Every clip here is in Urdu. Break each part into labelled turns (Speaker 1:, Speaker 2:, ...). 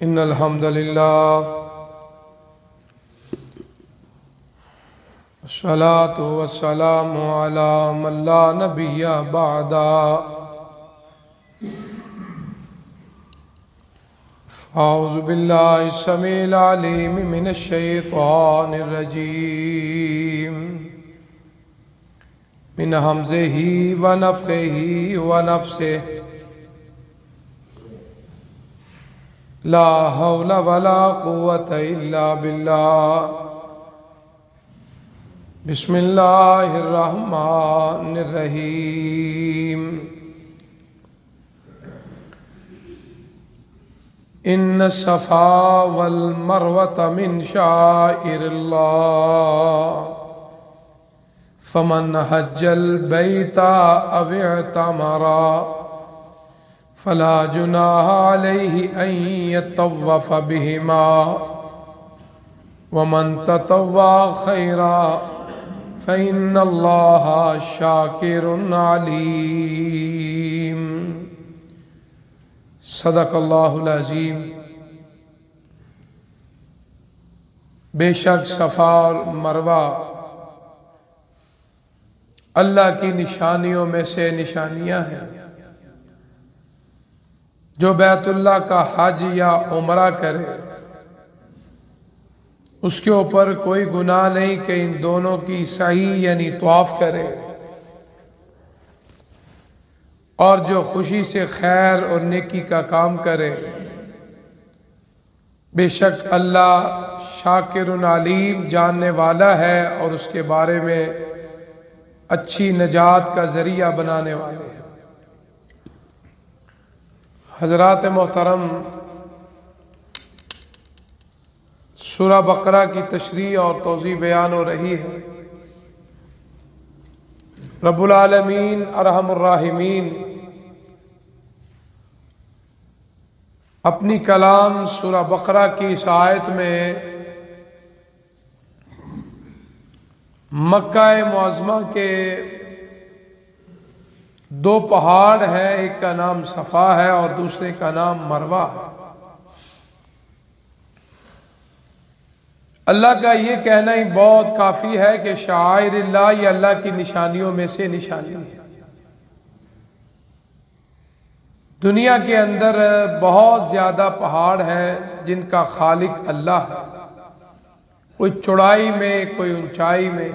Speaker 1: إن الحمد لله والصلاة والسلام على من لا نبي بعد أعوذ بالله السميع العليم من الشيطان الرجيم من همزه ونفخه ونفسه لا حول ولا قوة إلا بالله بسم الله الرحمن الرحيم إن الصفا والمروة من شعائر الله فمن حج البيت أو اعتمر فلا جناح عليه أن يطوف بهما ومن تطوع خيرا فإن الله شاكر عليم صدق اللہ العظیم۔ بے شک صفا اور مروہ اللہ کی نشانیوں میں سے نشانیاں ہیں۔ جو بیت اللہ کا حج یا عمرہ کرے اس کے اوپر کوئی گناہ نہیں کہ ان دونوں کی سعی یعنی طواف کرے، اور جو خوشی سے خیر اور نیکی کا کام کرے بے شک اللہ شاکر علیم جاننے والا ہے اور اس کے بارے میں اچھی نجات کا ذریعہ بنانے والے ہیں۔ حضرات محترم، سورہ بقرہ کی تشریح اور توضیح بیان ہو رہی ہے۔ رب العالمین ارحم الراحمین اپنی کلام سورہ بقرہ کی اس آیت میں مکہ معظمہ کے دو پہاڑ ہیں، ایک کا نام صفا ہے اور دوسرے کا نام مروہ ہے۔ اللہ کا یہ کہنا ہی بہت کافی ہے کہ شعائر اللہ یہ اللہ کی نشانیوں میں سے نشانی ہے۔ دنیا کے اندر بہت زیادہ پہاڑ ہیں جن کا خالق اللہ ہے، کوئی چوڑائی میں کوئی اونچائی میں۔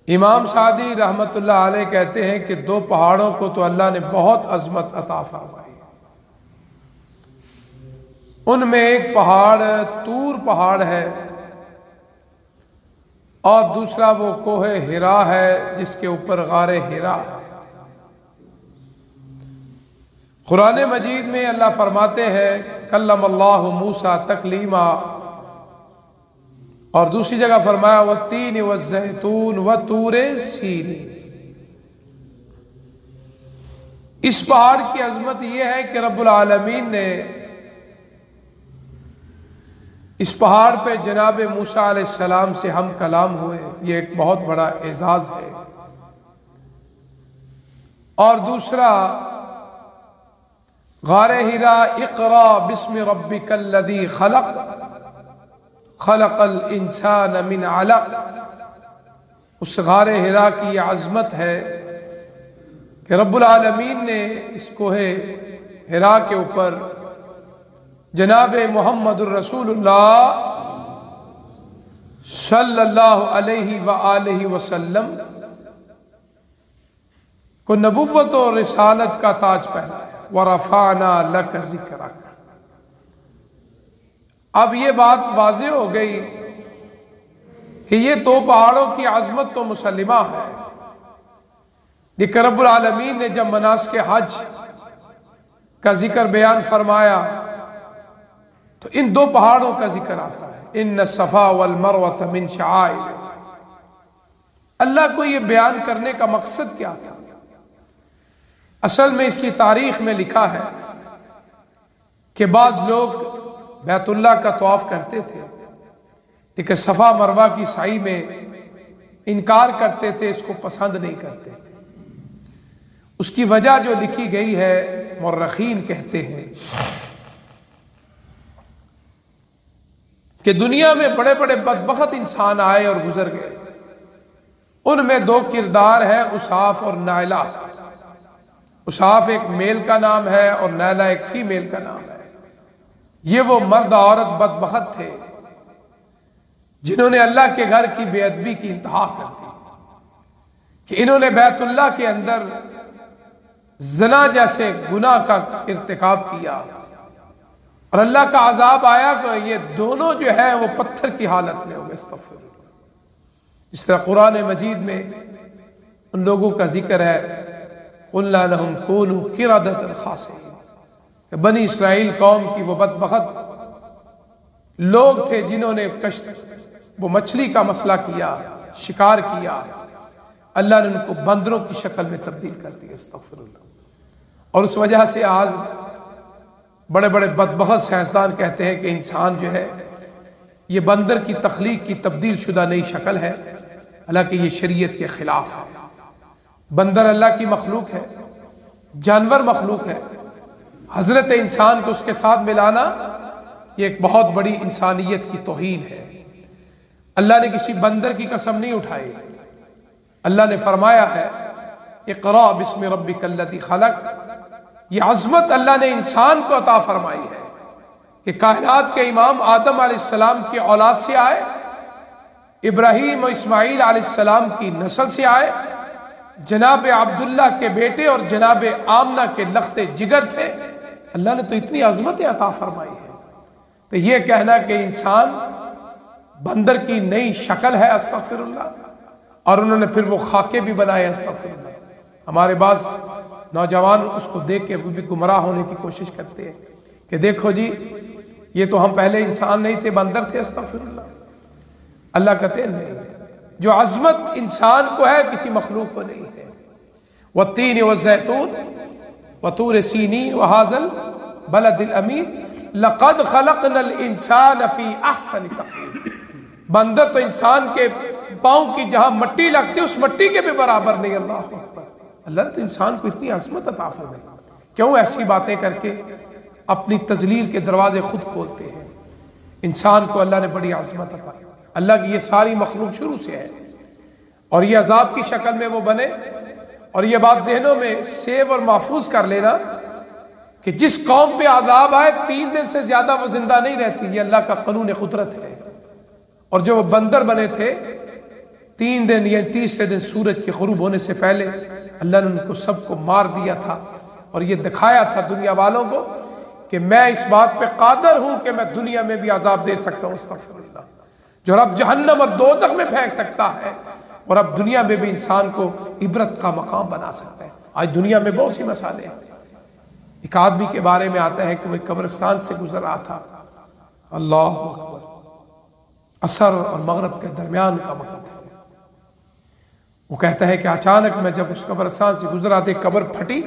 Speaker 1: امام سعدی رحمت اللہ علیہ کہتے ہیں کہ دو پہاڑوں کو تو اللہ نے بہت عظمت عطا فرمائی۔ ان میں ایک پہاڑ طور پہاڑ ہے اور دوسرا وہ کوہ ہرا ہے جس کے اوپر غار ہرا ہے۔ قرآن مجید میں اللہ فرماتے ہیں کلم اللہ موسیٰ تکلیما، اور دوسری جگہ فرمایا والتین والزیتون وطور سین۔ اس پہاڑ کی عظمت یہ ہے کہ رب العالمین نے اس پہاڑ پہ جناب موسیٰ علیہ السلام سے ہم کلام ہوئے، یہ ایک بہت بڑا اعزاز ہے۔ اور دوسرا غار ہرا اقرا بسم ربک الذی خلق خلق الانسان من علق، اس غار ہرا کی یہ عظمت ہے کہ رب العالمین نے اس کوہ ہرا کے اوپر جناب محمد الرسول اللہ صلی اللہ علیہ وآلہ وسلم کو نبوت و رسالت کا تاج پہنایا۔ وَرَفَعْنَا لَكَ ذِكْرَكَ۔ اب یہ بات واضح ہو گئی کہ یہ دو پہاڑوں کی عظمت تو مسلمہ ہے، لیکن رب العالمین نے جب مناسک حج کا ذکر بیان فرمایا تو ان دو پہاڑوں کا ذکر آتا ہے۔ ان الصفا والمروۃ من شعائر۔ اللہ کو یہ بیان کرنے کا مقصد کیا تھا؟ اصل میں اس کی تاریخ میں لکھا ہے کہ بعض لوگ بیت اللہ کا طواف کرتے تھے لیکن صفا مروہ کی سعی میں انکار کرتے تھے، اس کو پسند نہیں کرتے تھے۔ اس کی وجہ جو لکھی گئی ہے مورخین کہتے ہیں کہ دنیا میں بڑے بڑے بدبخت انسان آئے اور گزر گئے، ان میں دو کردار ہیں، اساف اور نائلہ۔ اساف ایک میل کا نام ہے اور نائلہ ایک فیمیل کا نام ہے۔ یہ وہ مرد عورت بدبخت تھے جنہوں نے اللہ کے گھر کی بے ادبی کی انتہا کر دی، کہ انہوں نے بیت اللہ کے اندر زنا جیسے گناہ کا ارتکاب کیا اور اللہ کا عذاب آیا کہ یہ دونوں جو ہیں وہ پتھر کی حالت میں ہو گئے۔ استغفر اللہ۔ جس طرح قرآن مجید میں ان لوگوں کا ذکر ہے، قُلْنَا لَهُمْ كُونُوا قِرَدَةً خَاسِئِينَ، کہ بنی اسرائیل قوم کی وہ بدبخت لوگ تھے جنہوں نے وہ مچھلی کا مسئلہ کیا، شکار کیا، اللہ نے ان کو بندروں کی شکل میں تبدیل کر دیا۔ استغفر اللہ۔ اور اس وجہ سے آج بڑے بڑے بدبخت سائنسدان کہتے ہیں کہ انسان جو ہے یہ بندر کی تخلیق کی تبدیل شدہ نئی شکل ہے، حالانکہ یہ شریعت کے خلاف ہے۔ بندر اللہ کی مخلوق ہے، جانور مخلوق ہے، حضرت انسان کو اس کے ساتھ ملانا یہ ایک بہت بڑی انسانیت کی توہین ہے۔ اللہ نے کسی بندر کی قسم نہیں اٹھائی، اللہ نے فرمایا ہے اقرأ بسم ربک الذی خلق۔ یہ عظمت اللہ نے انسان کو عطا فرمائی ہے کہ کائنات کے امام آدم علیہ السلام کی اولاد سے آئے، ابراہیم و اسماعیل علیہ السلام کی نسل سے آئے، جناب عبداللہ کے بیٹے اور جناب آمنہ کے لخت جگر تھے۔ اللہ نے تو اتنی عظمت عطا فرمائی ہے، تو یہ کہنا کہ انسان بندر کی نئی شکل ہے، استغفر اللہ، اور انہوں نے پھر وہ خاکے بھی بنائے، استغفر اللہ۔ ہمارے بعض نوجوان اس کو دیکھ کے بھی گمراہ ہونے کی کوشش کرتے ہیں کہ دیکھو جی یہ تو ہم پہلے انسان نہیں تھے، بندر تھے، استغفر اللہ۔ اللہ کہتے ہیں نہیں، جو عظمت انسان کو ہے کسی مخلوق کو نہیں ہے۔ والتین والزیتون وطور سینین وہذا البلد الامین لقد خلقنا الانسان فی احسن تقویم۔ بندر تو انسان کے پاؤں کی جہاں مٹی لگتی ہے اس مٹی کے بھی برابر نہیں۔ اللہ اکبر۔ اللہ نے تو انسان کو اتنی عظمت عطا فرمائی، کیوں ایسی باتیں کر کے اپنی تذلیل کے دروازے خود کھولتے ہیں؟ انسان کو اللہ نے بڑی عظمت عطا، اللہ کی یہ ساری مخلوق شروع سے ہے، اور یہ عذاب کی شکل میں وہ بنے۔ اور یہ بات ذہنوں میں سیو اور محفوظ کر لینا کہ جس قوم پہ عذاب آئے 3 دن سے زیادہ وہ زندہ نہیں رہتی، یہ اللہ کا قانون قدرت ہے۔ اور جو وہ بندر بنے تھے 3 دن یا تیسرے دن سورج کے غروب ہونے سے پہلے اللہ نے ان کو سب کو مار دیا تھا، اور یہ دکھایا تھا دنیا والوں کو کہ میں اس بات پہ قادر ہوں کہ میں دنیا میں بھی عذاب دے سکتا ہوں۔ استغفر اللہ۔ جو رب جہنم اور دوزخ میں پھینک سکتا ہے اور اب دنیا میں بھی انسان کو عبرت کا مقام بنا سکتا ہے۔ آج دنیا میں بہت سی مسائلیں ہیں۔ ایک آدمی کے بارے میں آتا ہے کہ وہ قبرستان سے گزر رہا تھا، اللہ اکبر، عصر اور مغرب کے درمیان کا وقت ہے۔ وہ کہتا ہے کہ اچانک میں جب اس قبرستان سے گزرا تھا قبر پھٹی،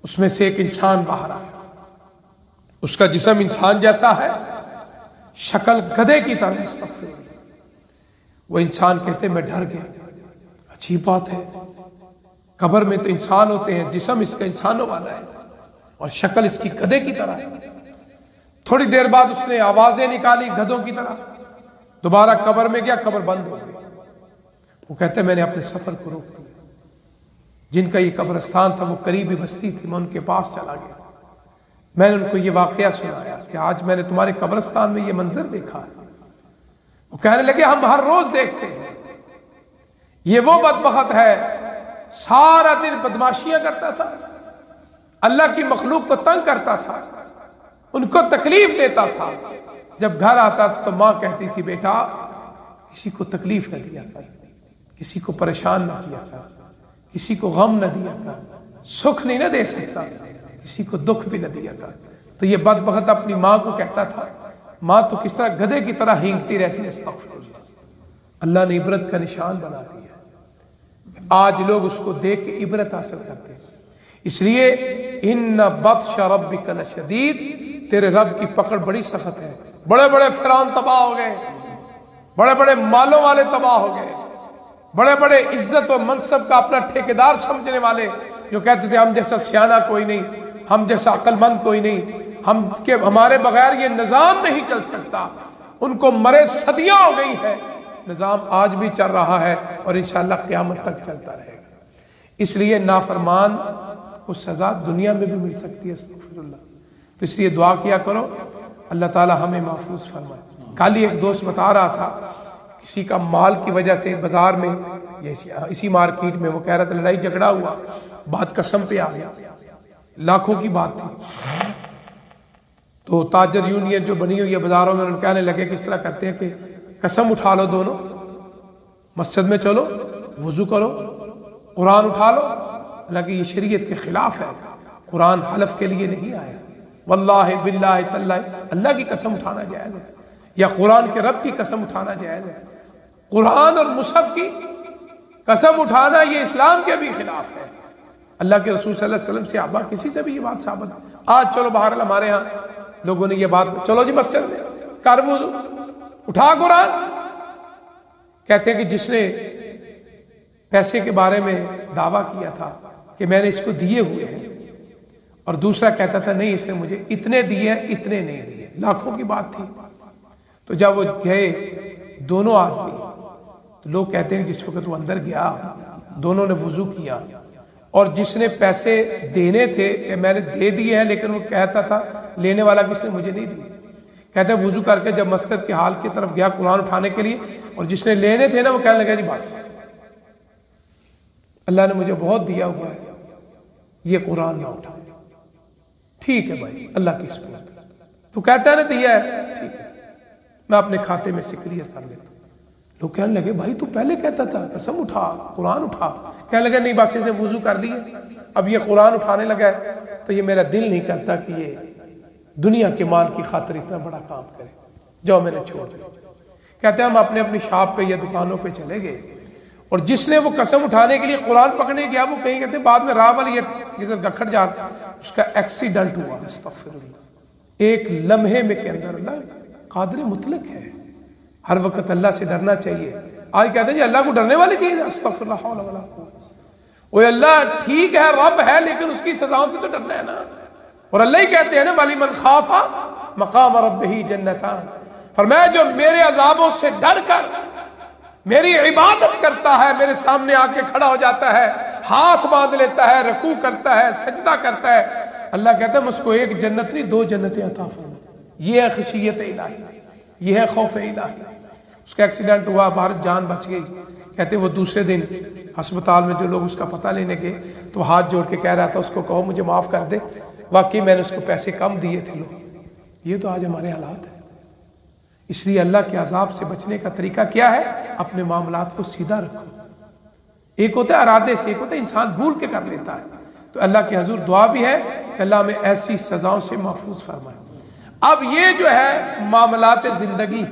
Speaker 1: اس میں سے ایک انسان باہر آیا، اس کا جسم انسان جیسا ہے، شکل گدھے کی طرح۔ استغفر اللہ۔ وہ انسان کہتے میں ڈر گیا، عجیب بات ہے، قبر میں تو انسان ہوتے ہیں، جسم اس کا انسانوں والا ہے اور شکل اس کی گدھے کی طرح ہے۔ تھوڑی دیر بعد اس نے آوازیں نکالی گدھوں کی طرح، دوبارہ قبر میں گیا، قبر بند ہو گئی۔ وہ کہتے میں نے اپنے سفر کو روک دیا، جن کا یہ قبرستان تھا وہ قریبی بستی تھی، میں ان کے پاس چلا گیا، میں نے ان کو یہ واقعہ سنایا کہ آج میں نے تمہارے قبرستان میں یہ منظر دیکھا ہے۔ وہ کہنے لگے ہم ہر روز دیکھتے ہیں، یہ وہ بدبخت ہے سارا دن بدماشیاں کرتا تھا، اللہ کی مخلوق کو تنگ کرتا تھا، ان کو تکلیف دیتا تھا۔ جب گھر آتا تھا تو ماں کہتی تھی بیٹا کسی کو تکلیف نہ دیا کر، کسی کو پریشان نہ کیا کر، کسی کو غم نہ دیا کر، سکھ نہیں نہ دے سکتا، کسی کو دکھ بھی نہ دیا کر۔ تو یہ بدبخت اپنی ماں کو کہتا تھا، ماں تو کس طرح گدھے کی طرح ہینگتی رہتی ہے۔ استغفر اللہ۔ اللہ نے عبرت کا نشان بنا دیا، آج لوگ اس کو دیکھ کے عبرت حاصل کرتے ہیں۔ اس لیے ان بطش ربک لشدید، تیرے رب کی پکڑ بڑی سخت ہے۔ بڑے بڑے فرعون تباہ ہو گئے، بڑے بڑے مالوں والے تباہ ہو گئے، بڑے بڑے عزت و منصب کا اپنا ٹھیکیدار سمجھنے والے جو کہتے تھے ہم جیسا سیانہ کوئی نہیں، ہم جیسا عقل مند کوئی نہیں، ہمارے بغیر یہ نظام نہیں چل سکتا، ان کو مرے صدیاں ہو گئی ہے، نظام آج بھی چل رہا ہے اور انشاءاللہ قیامت تک چلتا رہے گا۔ اس لیے نافرمان کو سزا دنیا میں بھی مل سکتی ہے، استغفر اللہ۔ تو اس لیے دعا کیا کرو اللہ تعالی ہمیں محفوظ فرمائے۔ کل ہی ایک دوست بتا رہا تھا کسی کا مال کی وجہ سے بازار میں اسی مارکیٹ میں، وہ کہہ رہا تھا لڑائی جھگڑا ہوا، بات قسم پہ آ گیا، لاکھوں کی بات تھی۔ تو تاجر یونین جو بنی ہوئی ہے بازاروں میں، انہوں نے کہنے لگے کہ اس طرح کرتے ہیں کہ قسم اٹھا لو دونوں، مسجد میں چلو، وضو کرو، قرآن اٹھا لو، حالانکہ یہ شریعت کے خلاف ہے، قرآن حلف کے لیے نہیں آیا، واللہ باللہ تاللہ، اللہ کی قسم اٹھانا جائز ہے، یا قرآن کے رب کی قسم اٹھانا جائز ہے۔ قرآن اور مصحف کی قسم اٹھانا یہ اسلام کے بھی خلاف ہے۔ اللہ کے رسول صلی اللہ علیہ وسلم سے صحابہ کسی سے بھی یہ بات ثابت۔ آج چلو بہرحال ہمارے ہاں لوگوں نے یہ بات، چلو جی مسجد میں کر وضو، اٹھا قرآن۔ کہتے ہیں کہ جس نے پیسے کے بارے میں دعویٰ کیا تھا کہ میں نے اس کو دیے ہوئے ہیں، اور دوسرا کہتا تھا نہیں اس نے مجھے اتنے دیے اتنے نہیں دیے، لاکھوں کی بات تھی۔ تو جب وہ گئے دونوں آدمی، تو لوگ کہتے ہیں جس وقت وہ اندر گیا دونوں نے وضو کیا، اور جس نے پیسے دینے تھے کہ میں نے دے دیے ہیں، لیکن وہ کہتا تھا لینے والا کس نے مجھے نہیں دیے، کہتے ہیں وضو کر کے جب مسجد کے حال کی طرف گیا قرآن اٹھانے کے لیے، اور جس نے لینے تھے نا وہ کہنے لگا جی بس اللہ نے مجھے بہت دیا ہوا ہے، یہ قرآن نہ اٹھا۔ ٹھیک ہے بھائی، اللہ کی سپورت، تو کہتا ہے نا دیا ہے، ٹھیک ہے میں اپنے کھاتے میں سے کلیئر کر لیتا ہوں۔ لوگ کہنے لگے بھائی تو پہلے کہتا تھا قسم اٹھا، قرآن اٹھا، کہنے لگے نہیں بس اس نے وضو کر دی ہے، اب یہ قرآن اٹھانے لگا ہے، تو یہ میرا دل نہیں کرتا کہ یہ دنیا کے مال کی خاطر اتنا بڑا کام کرے، جو میں نے چھوڑ دیا۔ کہتے ہیں ہم اپنے اپنی شاپ پہ یا دکانوں پہ چلے گئے، اور جس نے وہ قسم اٹھانے کے لیے قرآن پکڑنے گیا، وہ کہیں کہتے ہیں بعد میں راہ والی ادھر گکھڑ جاتا، اس کا ایکسیڈنٹ ہوا، استغفر اللہ۔ ایک لمحے میں کے اندر اللہ قادر مطلق ہے، ہر وقت اللہ سے ڈرنا چاہیے۔ آج کہتے ہیں جی اللہ کو ڈرنے والی چیز ہے، استغفر اللہ حول ولا قوت۔ وہ اللہ ٹھیک ہے رب ہے، لیکن اس کی سزاؤں سے تو ڈرنا ہے نا، اور اللہ ہی کہتے ہیں نا وَلِمَنْ خَافَ مَقَامَ رَبِّهِ جَنَّتَانِ، فرمایا جو میرے عذابوں سے ڈر کر میری عبادت کرتا ہے، میرے سامنے آ کے کھڑا ہو جاتا ہے، ہاتھ باندھ لیتا ہے، رکوع کرتا ہے، سجدہ کرتا ہے، اللہ کہتا ہے میں اس کو ایک جنت نہیں 2 جنتیں عطا فرماؤں۔ یہ ہے خشیت الہی، یہ ہے خوف الہی۔ اس کا ایکسیڈنٹ ہوا، باہر جان بچ گئی۔ کہتے ہیں وہ دوسرے دن ہسپتال میں جو لوگ اس کا پتہ لینے گئے تو ہاتھ جوڑ کے کہہ رہا تھا اس کو کہو مجھے معاف کر دے، واقعی میں نے اس کو پیسے کم دیے تھے۔ لوگ یہ تو آج ہمارے حالات ہیں۔ اس لیے اللہ کے عذاب سے بچنے کا طریقہ کیا ہے؟ اپنے معاملات کو سیدھا رکھو۔ ایک ہوتا ہے ارادے سے، ایک ہوتا ہے انسان بھول کے کر لیتا ہے۔ تو اللہ کے حضور دعا بھی ہے کہ اللہ ہمیں ایسی سزاؤں سے محفوظ فرمائے۔ اب یہ جو ہے معاملات زندگی،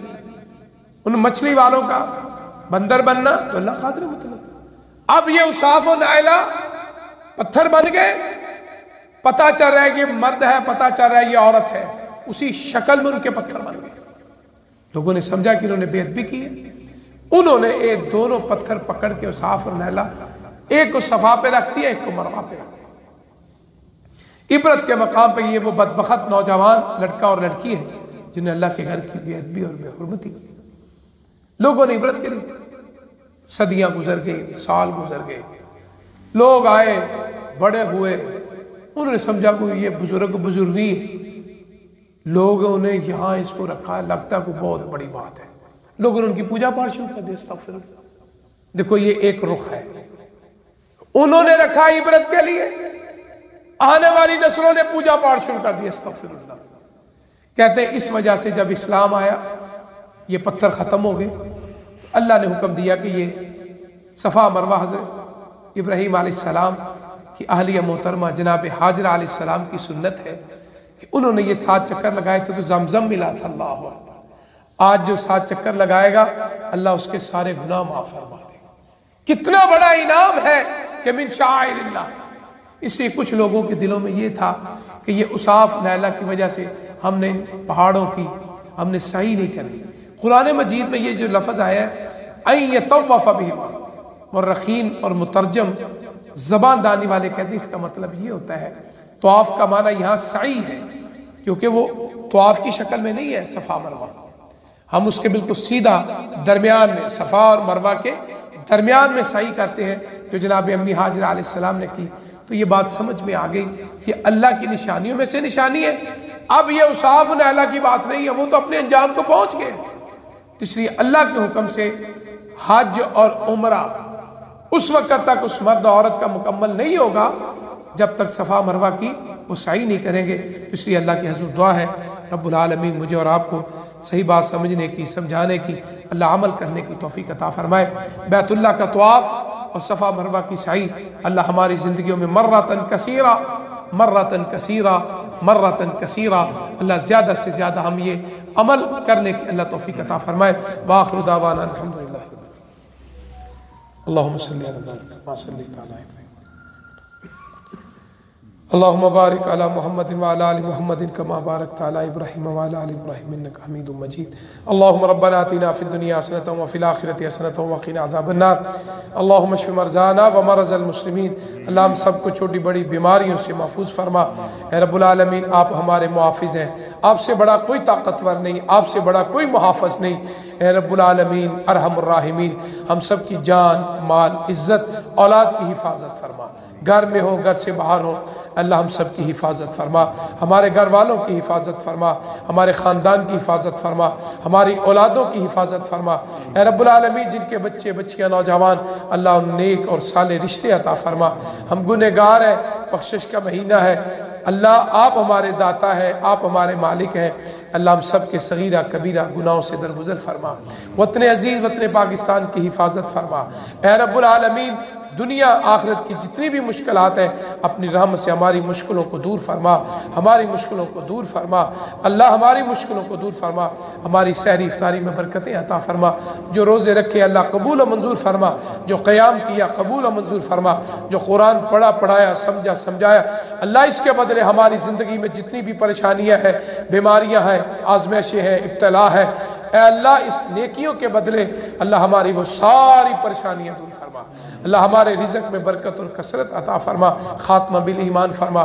Speaker 1: ان مچھلی والوں کا بندر بننا تو اللہ قادر مطلق۔ اب یہ اصاف و نائلہ پتھر بن گئے، پتہ چل رہا ہے کہ مرد ہے، پتہ چل رہا ہے یہ عورت ہے، اسی شکل میں ان کے پتھر بن گئے۔ لوگوں نے سمجھا کہ انہوں نے بے ادبی کی ہے، انہوں نے یہ دونوں پتھر پکڑ کے اصاف اور نیلا، ایک کو صفا پہ رکھ دیا، ایک کو مروا پہ رکھ دیا۔ عبرت کے مقام پہ یہ وہ بدبخت نوجوان لڑکا اور لڑکی ہے جنہیں اللہ کے گھر کی بے ادبی اور بے حرمتی کی۔ لوگوں نے عبرت کری، صدیاں گزر گئی، سال گزر گئے، لوگ آئے بڑے ہوئے، انہوں نے سمجھا کوئی یہ بزرگ نہیں ہے، لوگوں نے یہاں اس کو رکھا ہے، لگتا ہے کوئی بہت بڑی بات ہے، لوگوں نے ان کی پوجا پاٹ شروع کر دی۔ استغفر اللہ۔ دیکھو یہ ایک رخ ہے، انہوں نے رکھا عبرت کے لیے، آنے والی نسلوں نے پوجا پاٹ شروع کر دی۔ استغفر اللہ۔ کہتے ہیں اس وجہ سے جب اسلام آیا یہ پتھر ختم ہو گئے، تو اللہ نے حکم دیا کہ یہ صفا مروہ حضرت ابراہیم علیہ السلام کی اہلیہ محترمہ جناب حاجرہ علیہ السلام کی سنت ہے کہ انہوں نے یہ 7 چکر لگائے تھے تو زمزم ملا تھا۔ اللہ اکبر۔ آج جو 7 چکر لگائے گا اللہ اس کے سارے گناہ معاف فرما دے گا۔ کتنا بڑا انعام ہے کہ من شعائر اللہ۔ اس لیے کچھ لوگوں کے دلوں میں یہ تھا کہ یہ اصاف نیلا کی وجہ سے ہم نے پہاڑوں کی ہم نے صحیح نہیں کرنی۔ قرآن مجید میں یہ جو لفظ آیا ہے اَن یطوف بہما، مورخین اور مترجم زبان دانی والے کہتے ہیں اس کا مطلب یہ ہوتا ہے طواف کا معنی یہاں سعی ہے، کیونکہ وہ طواف کی شکل میں نہیں ہے صفا مروہ، ہم اس کے بالکل سیدھا درمیان میں صفا اور مروہ کے درمیان میں سعی کرتے ہیں جو جناب امی حاجرہ علیہ السلام نے کی۔ تو یہ بات سمجھ میں آ گئی کہ اللہ کی نشانیوں میں سے نشانی ہے۔ اب یہ اوصاف نعلا کی بات نہیں ہے، وہ تو اپنے انجام کو پہنچ گئے، اس لیے اللہ کے حکم سے حج اور عمرہ اس وقت تک اس مرد عورت کا مکمل نہیں ہوگا جب تک صفا مروہ کی وہ سعی نہیں کریں گے۔ اس لیے اللہ کی حضور دعا ہے رب العالمین مجھے اور آپ کو صحیح بات سمجھنے کی، سمجھانے کی، اللہ عمل کرنے کی توفیق عطا فرمائے۔ بیت اللہ کا طواف اور صفا مروہ کی سعی اللہ ہماری زندگیوں میں مرتن کثیرہ مرتن کثیرہ مرتن کثیرہ، اللہ زیادہ سے زیادہ ہم یہ عمل کرنے کی اللہ توفیق عطا فرمائے۔ وآخر دعوانا الحمدللہ۔ اللہم صلی علی محمد کما صلیت علی ابراہیم، اللہم بارک علی محمد وعلی آل محمد کما بارکت علی ابراہیم وعلی آل ابراہیم انک حمید مجید۔ اللہم ربنا آتنا فی الدنیا حسنۃ وفی الآخرۃ حسنۃ وقنا عذاب النار۔ اللہم اشف مرضانا ومرضى المسلمین، اللہ ہم سب کو چھوٹی بڑی بیماریوں سے محفوظ فرما۔ اے رب العالمین آپ ہمارے محافظ ہیں، آپ سے بڑا کوئی طاقتور نہیں، آپ سے بڑا کوئی محافظ نہیں۔ اے رب العالمین ارحم الراحمین، ہم سب کی جان، مال، عزت، اولاد کی حفاظت فرما، گھر میں ہو گھر سے باہر ہو، اللہ ہم سب کی حفاظت فرما، ہمارے گھر والوں کی حفاظت فرما، ہمارے خاندان کی حفاظت فرما، ہماری اولادوں کی حفاظت فرما۔ اے رب العالمین جن کے بچے بچیاں نوجوان، اللہ ان نیک اور صالح رشتے عطا فرما۔ ہم گنہگار ہیں، بخشش کا مہینہ ہے، اللہ آپ ہمارے داتا ہیں، آپ ہمارے مالک ہیں، اللہ ہم سب کے صغیرہ کبیرہ گناہوں سے درگزر فرما۔ وطن عزیز وطن پاکستان کی حفاظت فرما۔ اے رب العالمین دنیا آخرت کی جتنی بھی مشکلات ہیں اپنی رحمت سے ہماری مشکلوں کو دور فرما، ہماری مشکلوں کو دور فرما، اللہ ہماری مشکلوں کو دور فرما، ہماری سحری افطاری میں برکتیں عطا فرما، جو روزے رکھے اللہ قبول و منظور فرما، جو قیام کیا قبول و منظور فرما، جو قرآن پڑھا پڑھایا سمجھا سمجھایا، اللہ اس کے بدلے ہماری زندگی میں جتنی بھی پریشانیاں ہیں، بیماریاں ہیں، آزمائشیں ہیں، ابتلا ہے، اے اللہ اس نیکیوں کے بدلے اللہ ہماری وہ ساری پریشانیاں دور فرما، اللہ ہمارے رزق میں برکت اور کثرت عطا فرما، خاتمہ بالایمان فرما،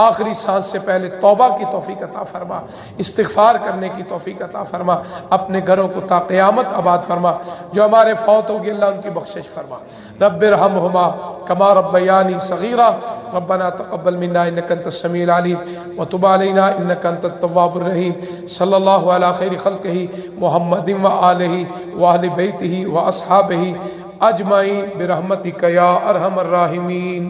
Speaker 1: آخری سانس سے پہلے توبہ کی توفیق عطا فرما، استغفار کرنے کی توفیق عطا فرما، اپنے گھروں کو تا قیامت آباد فرما، جو ہمارے فوت ہو گئے اللہ ان کی بخشش فرما۔ رب ارحمہما کما ربیانی صغیرہ، ربنا تقبل منا انک انت السمیع العلیم وتب علینا انک انت التواب الرحیم۔ صلی اللہ علی خیر خلقہ محمد وآلہ وآل بیتہ واصحابہ اجمعین برحمتک یا ارحم الراحمین۔